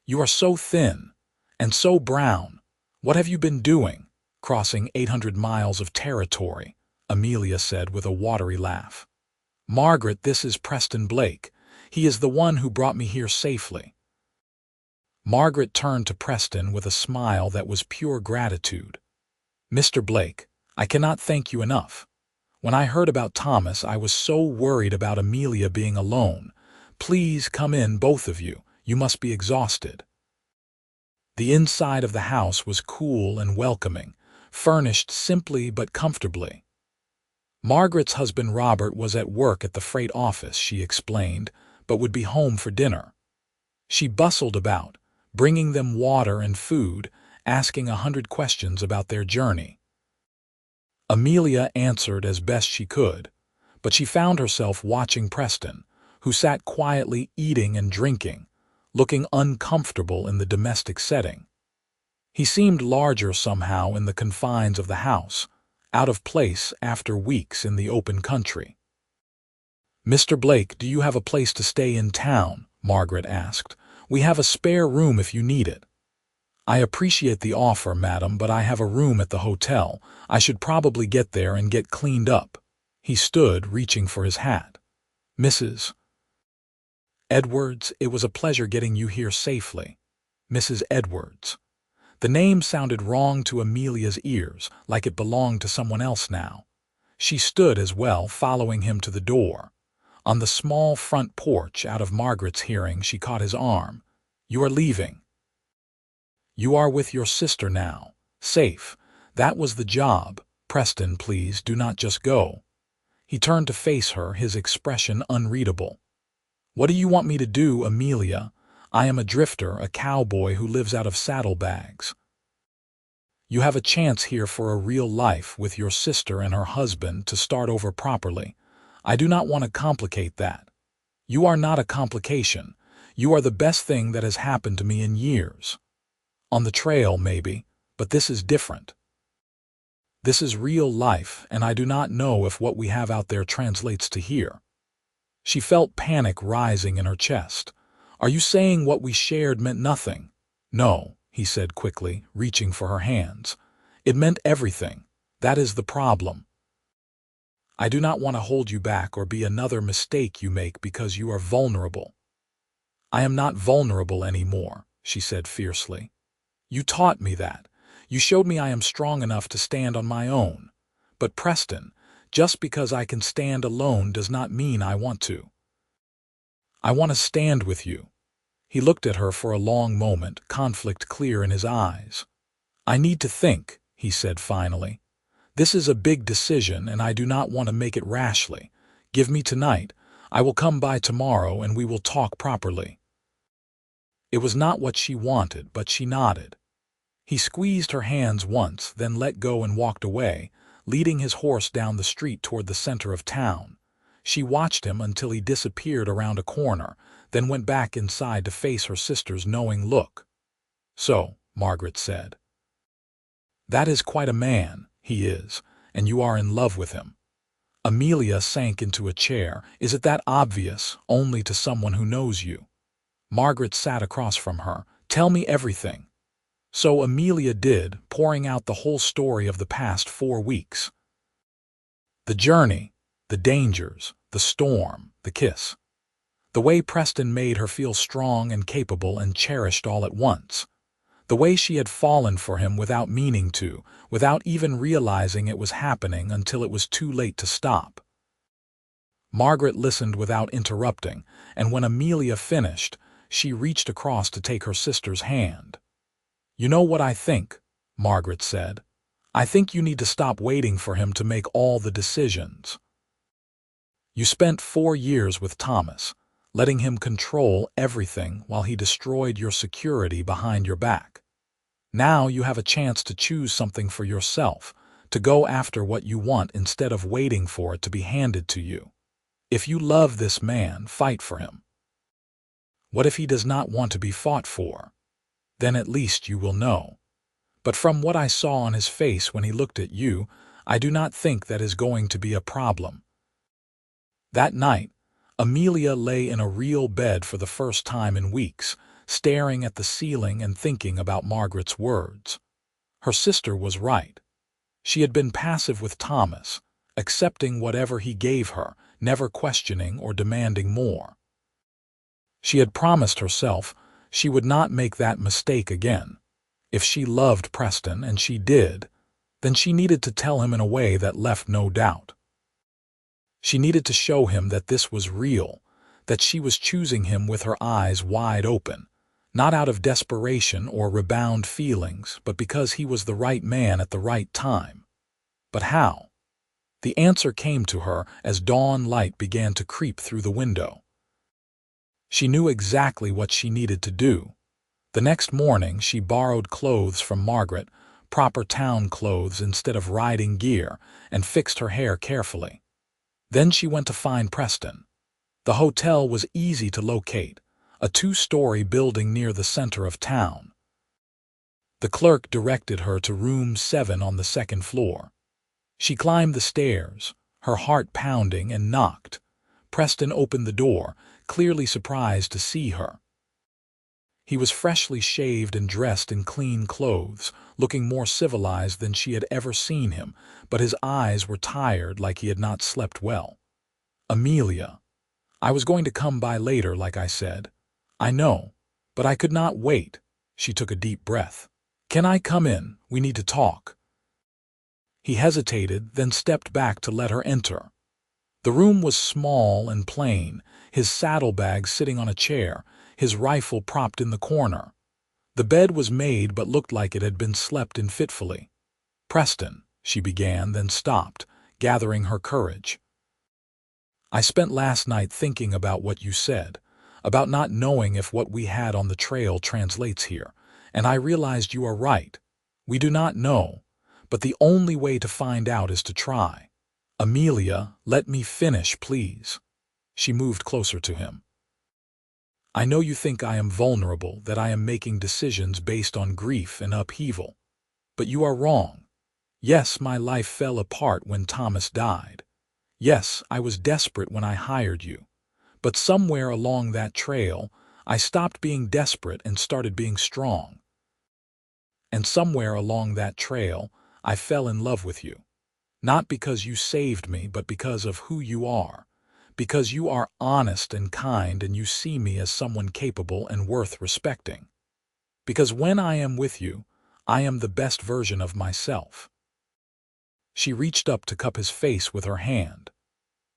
"You are so thin, and so brown. What have you been doing? Crossing 800 miles of territory," Amelia said with a watery laugh. "Margaret, this is Preston Blake. He is the one who brought me here safely." Margaret turned to Preston with a smile that was pure gratitude. "Mr. Blake, I cannot thank you enough. When I heard about Thomas, I was so worried about Amelia being alone. Please come in, both of you. You must be exhausted." The inside of the house was cool and welcoming, furnished simply but comfortably. Margaret's husband Robert was at work at the freight office, she explained, but would be home for dinner. She bustled about, bringing them water and food, asking 100 questions about their journey. Amelia answered as best she could, but she found herself watching Preston, who sat quietly eating and drinking, looking uncomfortable in the domestic setting. He seemed larger somehow in the confines of the house, out of place after weeks in the open country. "Mr. Blake, do you have a place to stay in town?" Margaret asked. "We have a spare room if you need it." "I appreciate the offer, madam, but I have a room at the hotel. I should probably get there and get cleaned up." He stood, reaching for his hat. "Mrs. Edwards, it was a pleasure getting you here safely." Mrs. Edwards. The name sounded wrong to Amelia's ears, like it belonged to someone else now. She stood as well, following him to the door. On the small front porch, out of Margaret's hearing, she caught his arm. "You are leaving. You are with your sister now. Safe. That was the job. Preston, please, do not just go." He turned to face her, his expression unreadable. "What do you want me to do, Amelia? I am a drifter, a cowboy who lives out of saddlebags. You have a chance here for a real life with your sister and her husband to start over properly. I do not want to complicate that. You are not a complication. You are the best thing that has happened to me in years. On the trail, maybe, but this is different. This is real life, and I do not know if what we have out there translates to here." She felt panic rising in her chest. "Are you saying what we shared meant nothing?" "No," he said quickly, reaching for her hands. "It meant everything. That is the problem. I do not want to hold you back or be another mistake you make because you are vulnerable." "I am not vulnerable anymore," she said fiercely. "You taught me that. You showed me I am strong enough to stand on my own. But Preston, just because I can stand alone does not mean I want to. I want to stand with you." He looked at her for a long moment, conflict clear in his eyes. "I need to think," he said finally. "This is a big decision, and I do not want to make it rashly. Give me tonight. I will come by tomorrow, and we will talk properly." It was not what she wanted, but she nodded. He squeezed her hands once, then let go and walked away, leading his horse down the street toward the center of town. She watched him until he disappeared around a corner, then went back inside to face her sister's knowing look. "So," Margaret said, "that is quite a man, he is, and you are in love with him." Amelia sank into a chair. "Is it that obvious, only to someone who knows you?" Margaret sat across from her. "Tell me everything." So Amelia did, pouring out the whole story of the past 4 weeks. The journey, the dangers, the storm, the kiss. The way Preston made her feel strong and capable and cherished all at once. The way she had fallen for him without meaning to, without even realizing it was happening until it was too late to stop. Margaret listened without interrupting, and when Amelia finished, she reached across to take her sister's hand. "You know what I think," Margaret said. "I think you need to stop waiting for him to make all the decisions. You spent 4 years with Thomas, letting him control everything while he destroyed your security behind your back. Now you have a chance to choose something for yourself, to go after what you want instead of waiting for it to be handed to you. If you love this man, fight for him. What if he does not want to be fought for? Then at least you will know. But from what I saw on his face when he looked at you, I do not think that is going to be a problem. That night, Amelia lay in a real bed for the first time in weeks, staring at the ceiling and thinking about Margaret's words. Her sister was right. She had been passive with Thomas, accepting whatever he gave her, never questioning or demanding more. She had promised herself she would not make that mistake again. If she loved Preston, and she did, then she needed to tell him in a way that left no doubt. She needed to show him that this was real, that she was choosing him with her eyes wide open, not out of desperation or rebound feelings, but because he was the right man at the right time. But how? The answer came to her as dawn light began to creep through the window. She knew exactly what she needed to do. The next morning she borrowed clothes from Margaret, proper town clothes instead of riding gear, and fixed her hair carefully. Then she went to find Preston. The hotel was easy to locate, a 2-story building near the center of town. The clerk directed her to room 7 on the 2nd floor. She climbed the stairs, her heart pounding, and knocked. Preston opened the door, clearly surprised to see her. He was freshly shaved and dressed in clean clothes, looking more civilized than she had ever seen him, but his eyes were tired, like he had not slept well. "Amelia, I was going to come by later, like I said. I know, but I could not wait." She took a deep breath. "Can I come in? We need to talk." He hesitated, then stepped back to let her enter. The room was small and plain, his saddlebag sitting on a chair, his rifle propped in the corner. The bed was made but looked like it had been slept in fitfully. "Preston," she began, then stopped, gathering her courage. "I spent last night thinking about what you said, about not knowing if what we had on the trail translates here, and I realized you are right. We do not know, but the only way to find out is to try. Amelia, let me finish, please." She moved closer to him. "I know you think I am vulnerable, that I am making decisions based on grief and upheaval. But you are wrong. Yes, my life fell apart when Thomas died. Yes, I was desperate when I hired you. But somewhere along that trail, I stopped being desperate and started being strong. And somewhere along that trail, I fell in love with you. Not because you saved me, but because of who you are. Because you are honest and kind, and you see me as someone capable and worth respecting. Because when I am with you, I am the best version of myself." She reached up to cup his face with her hand.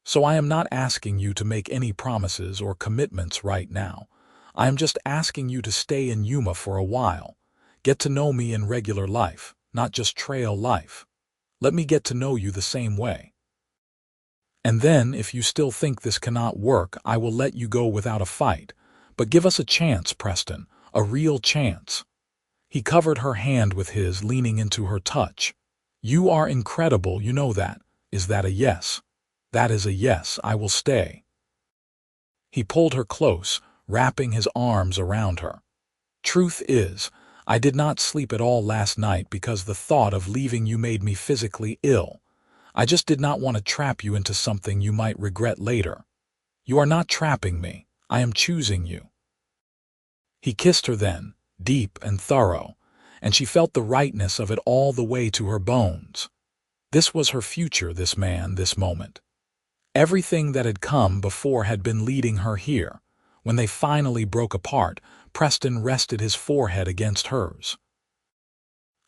"So I am not asking you to make any promises or commitments right now. I am just asking you to stay in Yuma for a while. Get to know me in regular life, not just trail life. Let me get to know you the same way. And then, if you still think this cannot work, I will let you go without a fight. But give us a chance, Preston, a real chance." He covered her hand with his, leaning into her touch. "You are incredible, you know that. Is that a yes?" "That is a yes, I will stay." He pulled her close, wrapping his arms around her. "Truth is, I did not sleep at all last night because the thought of leaving you made me physically ill. I just did not want to trap you into something you might regret later. You are not trapping me. I am choosing you." He kissed her then, deep and thorough, and she felt the rightness of it all the way to her bones. This was her future, this man, this moment. Everything that had come before had been leading her here. When they finally broke apart, Preston rested his forehead against hers.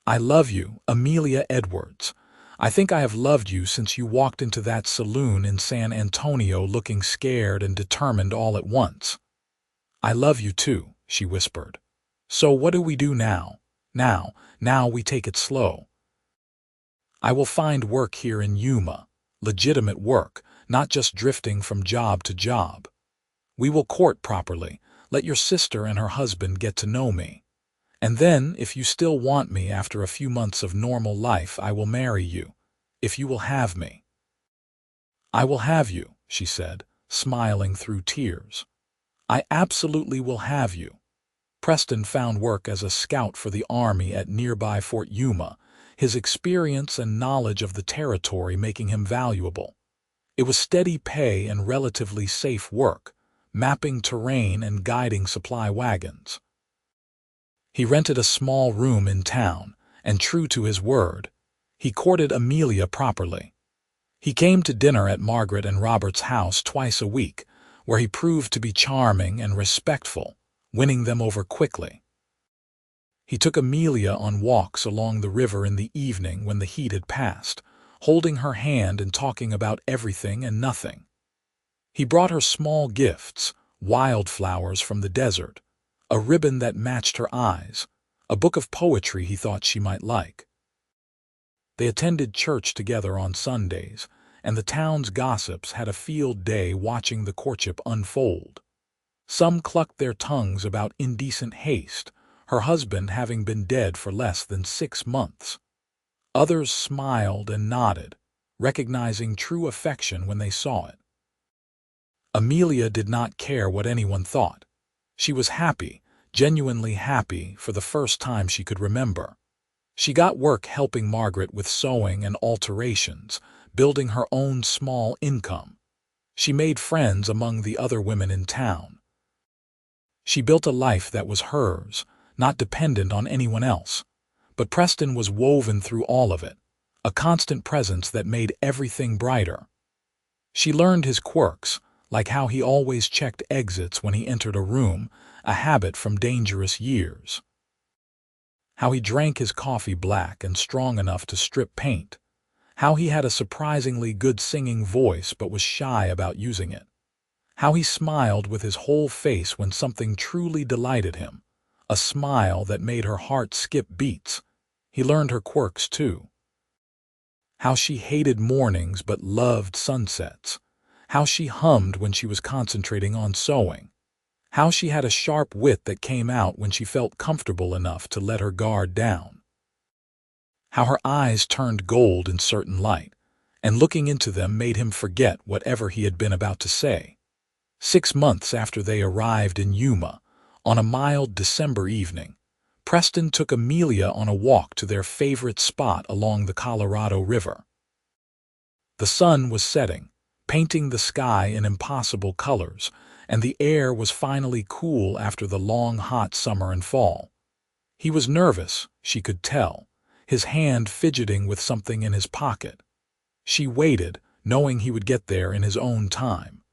"I love you, Amelia Edwards. I think I have loved you since you walked into that saloon in San Antonio looking scared and determined all at once." "I love you too," she whispered. "So what do we do now? Now we take it slow. I will find work here in Yuma, legitimate work, not just drifting from job to job. We will court properly, let your sister and her husband get to know me. And then, if you still want me after a few months of normal life, I will marry you, if you will have me." "I will have you," she said, smiling through tears. "I absolutely will have you." Preston found work as a scout for the Army at nearby Fort Yuma, his experience and knowledge of the territory making him valuable. It was steady pay and relatively safe work, mapping terrain and guiding supply wagons. He rented a small room in town, and true to his word, he courted Amelia properly. He came to dinner at Margaret and Robert's house twice a week, where he proved to be charming and respectful, winning them over quickly. He took Amelia on walks along the river in the evening when the heat had passed, holding her hand and talking about everything and nothing. He brought her small gifts, wildflowers from the desert, a ribbon that matched her eyes, a book of poetry he thought she might like. They attended church together on Sundays, and the town's gossips had a field day watching the courtship unfold. Some clucked their tongues about indecent haste, her husband having been dead for less than 6 months. Others smiled and nodded, recognizing true affection when they saw it. Amelia did not care what anyone thought. She was happy, genuinely happy, for the first time she could remember. She got work helping Margaret with sewing and alterations, building her own small income. She made friends among the other women in town. She built a life that was hers, not dependent on anyone else. But Preston was woven through all of it, a constant presence that made everything brighter. She learned his quirks, like how he always checked exits when he entered a room, a habit from dangerous years. How he drank his coffee black and strong enough to strip paint. How he had a surprisingly good singing voice but was shy about using it. How he smiled with his whole face when something truly delighted him, a smile that made her heart skip beats. He learned her quirks too. How she hated mornings but loved sunsets. How she hummed when she was concentrating on sewing. How she had a sharp wit that came out when she felt comfortable enough to let her guard down. How her eyes turned gold in certain light, and looking into them made him forget whatever he had been about to say. 6 months after they arrived in Yuma, on a mild December evening, Preston took Amelia on a walk to their favorite spot along the Colorado River. The sun was setting, painting the sky in impossible colors, and the air was finally cool after the long hot summer and fall. He was nervous, she could tell, his hand fidgeting with something in his pocket. She waited, knowing he would get there in his own time.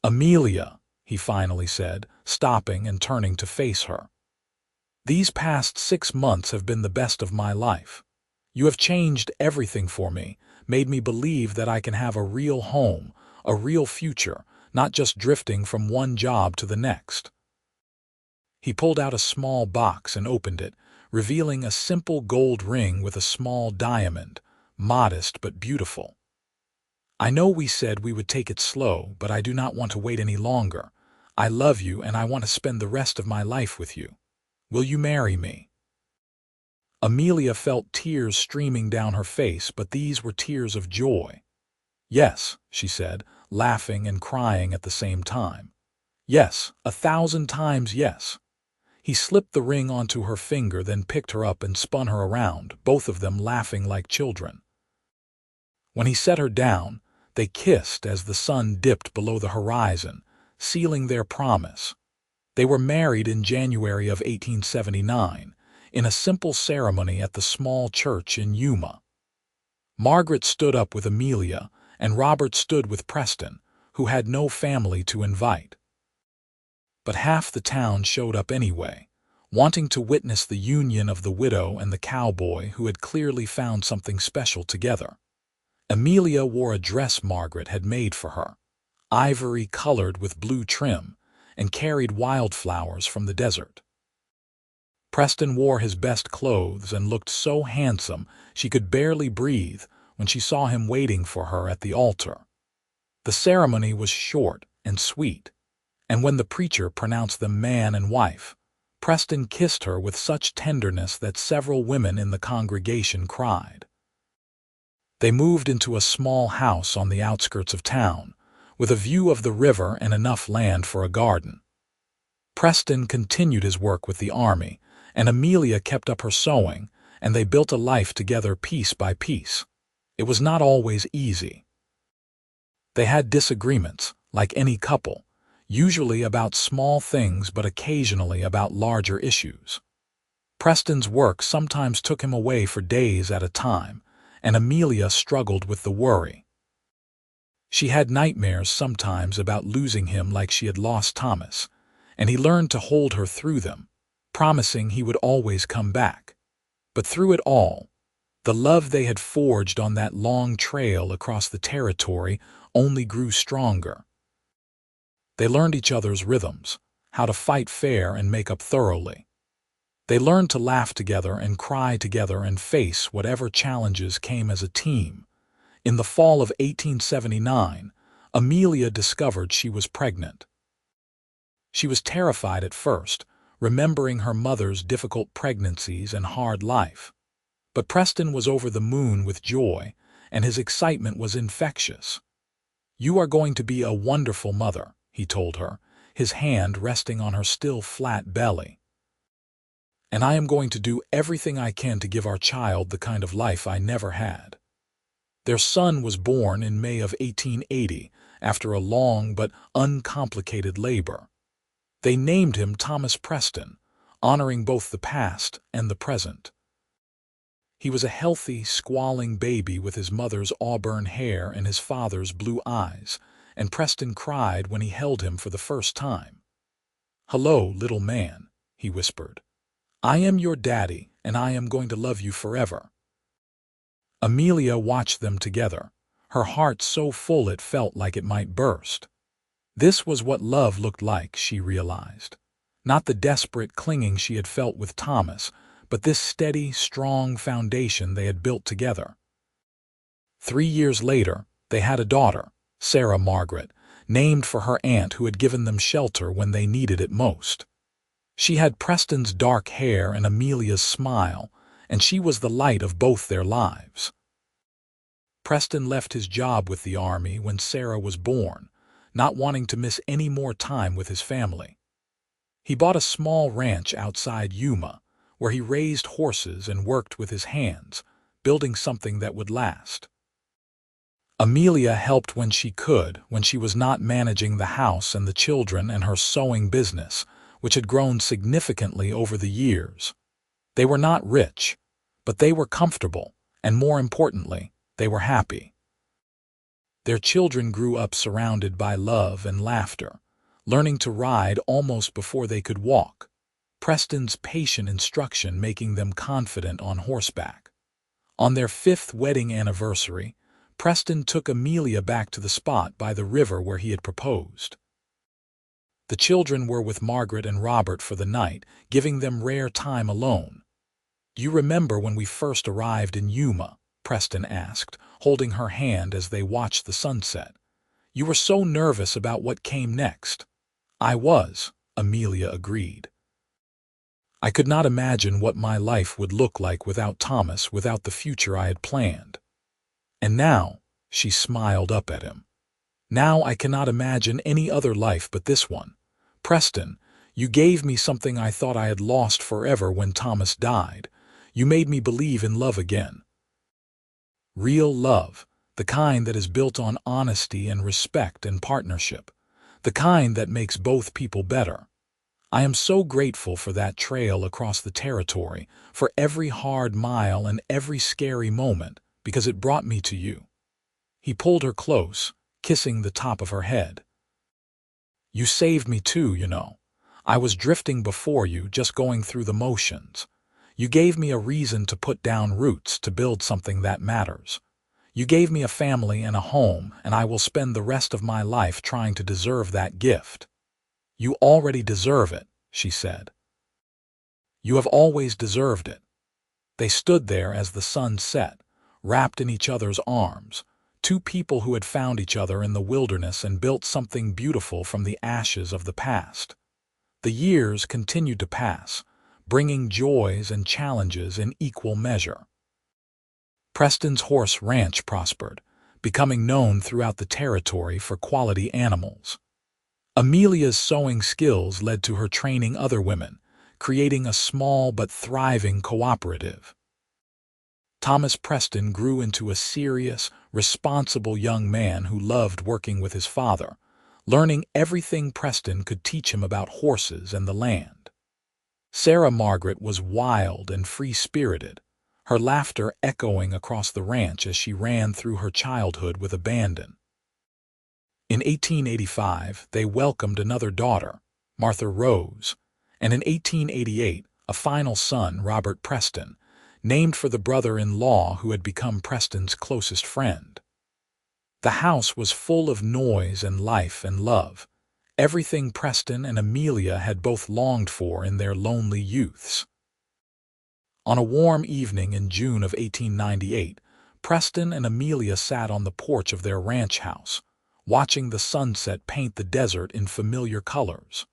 "Amelia," he finally said, stopping and turning to face her. "These past 6 months have been the best of my life. You have changed everything for me, made me believe that I can have a real home, a real future, not just drifting from one job to the next." He pulled out a small box and opened it, revealing a simple gold ring with a small diamond, modest but beautiful. "I know we said we would take it slow, but I do not want to wait any longer. I love you and I want to spend the rest of my life with you. Will you marry me?" Amelia felt tears streaming down her face, but these were tears of joy. "Yes," she said, laughing and crying at the same time. "Yes, 1,000 times yes." He slipped the ring onto her finger, then picked her up and spun her around, both of them laughing like children. When he set her down, they kissed as the sun dipped below the horizon, sealing their promise. They were married in January of 1879, in a simple ceremony at the small church in Yuma. Margaret stood up with Amelia, and Robert stood with Preston, who had no family to invite. But half the town showed up anyway, wanting to witness the union of the widow and the cowboy who had clearly found something special together. Amelia wore a dress Margaret had made for her, ivory-colored with blue trim, and carried wildflowers from the desert. Preston wore his best clothes and looked so handsome she could barely breathe when she saw him waiting for her at the altar. The ceremony was short and sweet, and when the preacher pronounced them man and wife, Preston kissed her with such tenderness that several women in the congregation cried. They moved into a small house on the outskirts of town, with a view of the river and enough land for a garden. Preston continued his work with the army, and Amelia kept up her sewing, and they built a life together piece by piece. It was not always easy. They had disagreements, like any couple, usually about small things but occasionally about larger issues. Preston's work sometimes took him away for days at a time, and Amelia struggled with the worry. She had nightmares sometimes about losing him like she had lost Thomas, and he learned to hold her through them, promising he would always come back. But through it all, the love they had forged on that long trail across the territory only grew stronger. They learned each other's rhythms, how to fight fair and make up thoroughly. They learned to laugh together and cry together and face whatever challenges came as a team. In the fall of 1879, Amelia discovered she was pregnant. She was terrified at first, remembering her mother's difficult pregnancies and hard life. But Preston was over the moon with joy, and his excitement was infectious. "You are going to be a wonderful mother," he told her, his hand resting on her still flat belly. "And I am going to do everything I can to give our child the kind of life I never had." Their son was born in May of 1880 after a long but uncomplicated labor. They named him Thomas Preston, honoring both the past and the present. He was a healthy, squalling baby with his mother's auburn hair and his father's blue eyes, and Preston cried when he held him for the first time. "Hello, little man," he whispered. "I am your daddy, and I am going to love you forever." Amelia watched them together, her heart so full it felt like it might burst. This was what love looked like, she realized. Not the desperate clinging she had felt with Thomas, but this steady, strong foundation they had built together. 3 years later, they had a daughter, Sarah Margaret, named for her aunt who had given them shelter when they needed it most. She had Preston's dark hair and Amelia's smile, and she was the light of both their lives. Preston left his job with the Army when Sarah was born, not wanting to miss any more time with his family. He bought a small ranch outside Yuma, where he raised horses and worked with his hands, building something that would last. Amelia helped when she could, when she was not managing the house and the children and her sewing business, which had grown significantly over the years. They were not rich, but they were comfortable, and more importantly, they were happy. Their children grew up surrounded by love and laughter, learning to ride almost before they could walk, Preston's patient instruction making them confident on horseback. On their 5th wedding anniversary, Preston took Amelia back to the spot by the river where he had proposed. The children were with Margaret and Robert for the night, giving them rare time alone. "Do you remember when we first arrived in Yuma?" Preston asked, holding her hand as they watched the sunset. "You were so nervous about what came next." "I was," Amelia agreed. "I could not imagine what my life would look like without Thomas, without the future I had planned. And now," she smiled up at him, "now I cannot imagine any other life but this one. Preston, you gave me something I thought I had lost forever when Thomas died. You made me believe in love again. Real love, the kind that is built on honesty and respect and partnership, the kind that makes both people better. I am so grateful for that trail across the territory, for every hard mile and every scary moment, because it brought me to you." He pulled her close, kissing the top of her head. "You saved me too, you know. I was drifting before you, just going through the motions. You gave me a reason to put down roots, to build something that matters. You gave me a family and a home, and I will spend the rest of my life trying to deserve that gift." "You already deserve it," she said. "You have always deserved it." They stood there as the sun set, wrapped in each other's arms, two people who had found each other in the wilderness and built something beautiful from the ashes of the past. The years continued to pass, bringing joys and challenges in equal measure. Preston's horse ranch prospered, becoming known throughout the territory for quality animals. Amelia's sewing skills led to her training other women, creating a small but thriving cooperative. Thomas Preston grew into a serious, responsible young man who loved working with his father, learning everything Preston could teach him about horses and the land. Sarah Margaret was wild and free-spirited, her laughter echoing across the ranch as she ran through her childhood with abandon. In 1885, they welcomed another daughter, Martha Rose, and in 1888, a final son, Robert Preston, named for the brother-in-law who had become Preston's closest friend. The house was full of noise and life and love, everything Preston and Amelia had both longed for in their lonely youths. On a warm evening in June of 1898, Preston and Amelia sat on the porch of their ranch house, watching the sunset paint the desert in familiar colors.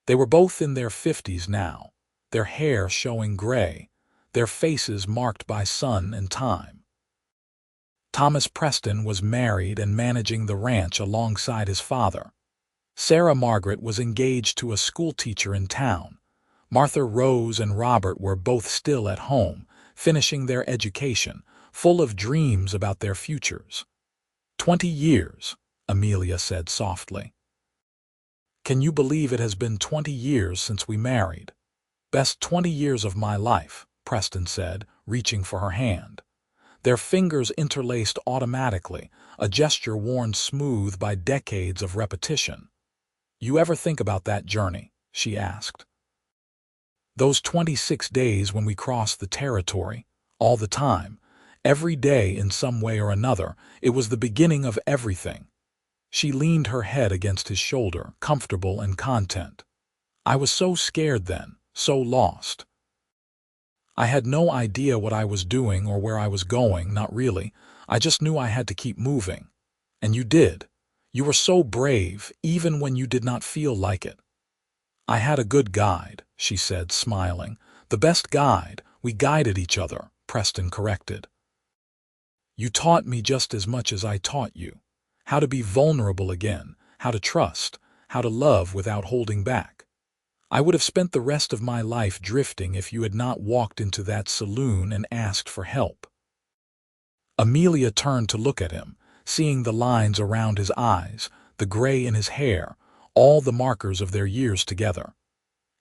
They were both in their 50s now, their hair showing gray, their faces marked by sun and time. Thomas Preston was married and managing the ranch alongside his father. Sarah Margaret was engaged to a schoolteacher in town. Martha Rose and Robert were both still at home, finishing their education, full of dreams about their futures. 20 years, Amelia said softly. Can you believe it has been 20 years since we married? Best 20 years of my life, Preston said, reaching for her hand. Their fingers interlaced automatically, a gesture worn smooth by decades of repetition. You ever think about that journey? She asked. Those 26 days when we crossed the territory, all the time, every day in some way or another, it was the beginning of everything. She leaned her head against his shoulder, comfortable and content. I was so scared then, so lost. I had no idea what I was doing or where I was going, not really. I just knew I had to keep moving. And you did. You were so brave, even when you did not feel like it. I had a good guide, she said, smiling. The best guide. We guided each other, Preston corrected. You taught me just as much as I taught you. How to be vulnerable again, how to trust, how to love without holding back. I would have spent the rest of my life drifting if you had not walked into that saloon and asked for help. Amelia turned to look at him, seeing the lines around his eyes, the gray in his hair, all the markers of their years together.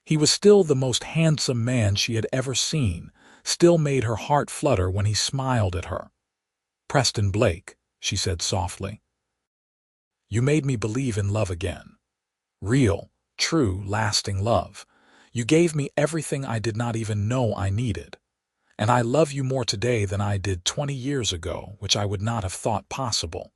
He was still the most handsome man she had ever seen, still made her heart flutter when he smiled at her. Preston Blake, she said softly. You made me believe in love again. Real, true, lasting love. You gave me everything I did not even know I needed. And I love you more today than I did 20 years ago, which I would not have thought possible.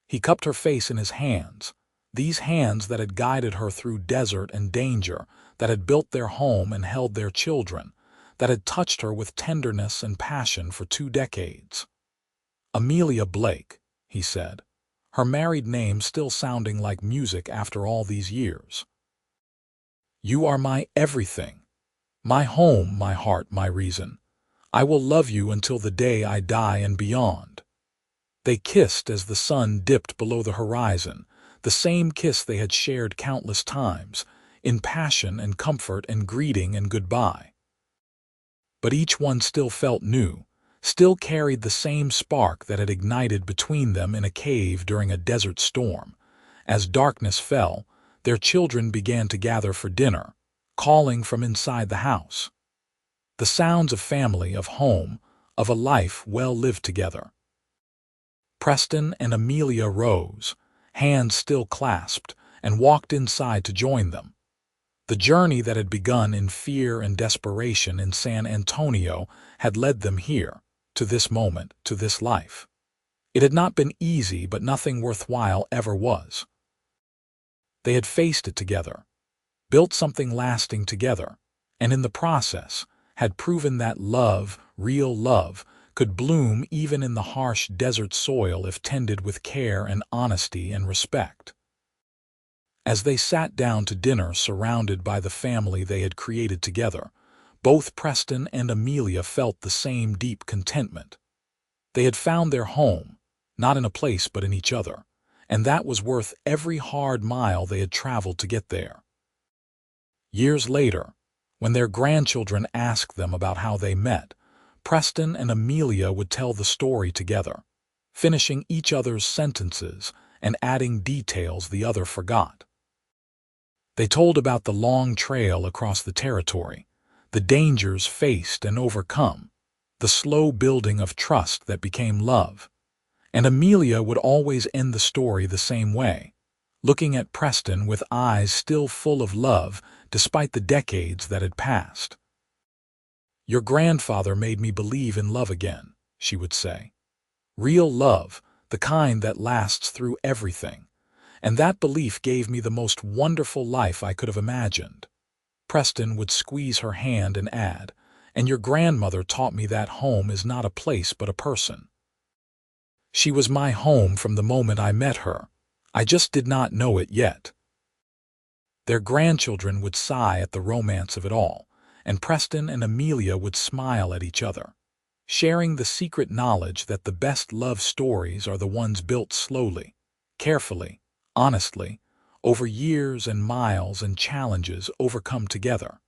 He cupped her face in his hands, these hands that had guided her through desert and danger, that had built their home and held their children, that had touched her with tenderness and passion for 2 decades. Amelia Blake, he said, her married name still sounding like music after all these years. You are my everything. My home, my heart, my reason. I will love you until the day I die and beyond. They kissed as the sun dipped below the horizon, the same kiss they had shared countless times, in passion and comfort and greeting and goodbye. But each one still felt new, still carried the same spark that had ignited between them in a cave during a desert storm. As darkness fell, their children began to gather for dinner, calling from inside the house. The sounds of family, of home, of a life well lived together. Preston and Amelia rose, hands still clasped, and walked inside to join them. The journey that had begun in fear and desperation in San Antonio had led them here, to this moment, to this life. It had not been easy, but nothing worthwhile ever was. They had faced it together, built something lasting together, and in the process had proven that love, real love, could bloom even in the harsh desert soil if tended with care and honesty and respect. As they sat down to dinner surrounded by the family they had created together, both Preston and Amelia felt the same deep contentment. They had found their home, not in a place but in each other, and that was worth every hard mile they had traveled to get there. Years later, when their grandchildren asked them about how they met, Preston and Amelia would tell the story together, finishing each other's sentences and adding details the other forgot. They told about the long trail across the territory, the dangers faced and overcome, the slow building of trust that became love. And Amelia would always end the story the same way, looking at Preston with eyes still full of love despite the decades that had passed. "Your grandfather made me believe in love again," she would say. "Real love, the kind that lasts through everything. And that belief gave me the most wonderful life I could have imagined." Preston would squeeze her hand and add, "And your grandmother taught me that home is not a place but a person. She was my home from the moment I met her. I just did not know it yet." Their grandchildren would sigh at the romance of it all, and Preston and Amelia would smile at each other, sharing the secret knowledge that the best love stories are the ones built slowly, carefully, honestly, over years and miles and challenges overcome together.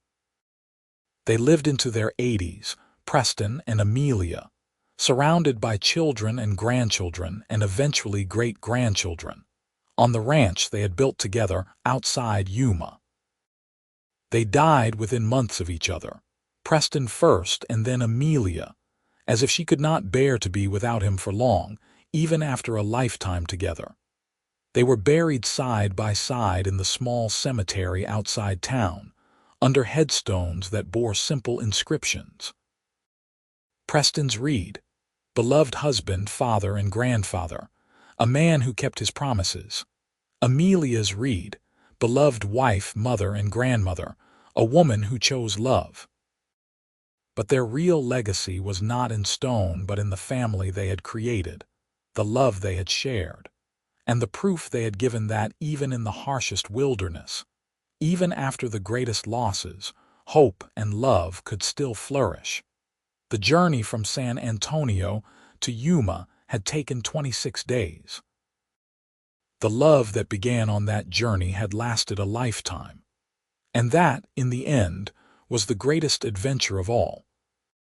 They lived into their 80s, Preston and Amelia, surrounded by children and grandchildren and eventually great-grandchildren, on the ranch they had built together outside Yuma. They died within months of each other, Preston first and then Amelia, as if she could not bear to be without him for long, even after a lifetime together. They were buried side by side in the small cemetery outside town, under headstones that bore simple inscriptions. Preston's read, "Beloved husband, father, and grandfather, a man who kept his promises." Amelia's read, "Beloved wife, mother, and grandmother, a woman who chose love." But their real legacy was not in stone but in the family they had created, the love they had shared, and the proof they had given that even in the harshest wilderness, even after the greatest losses, hope and love could still flourish. The journey from San Antonio to Yuma had taken 26 days. The love that began on that journey had lasted a lifetime. And that, in the end, was the greatest adventure of all.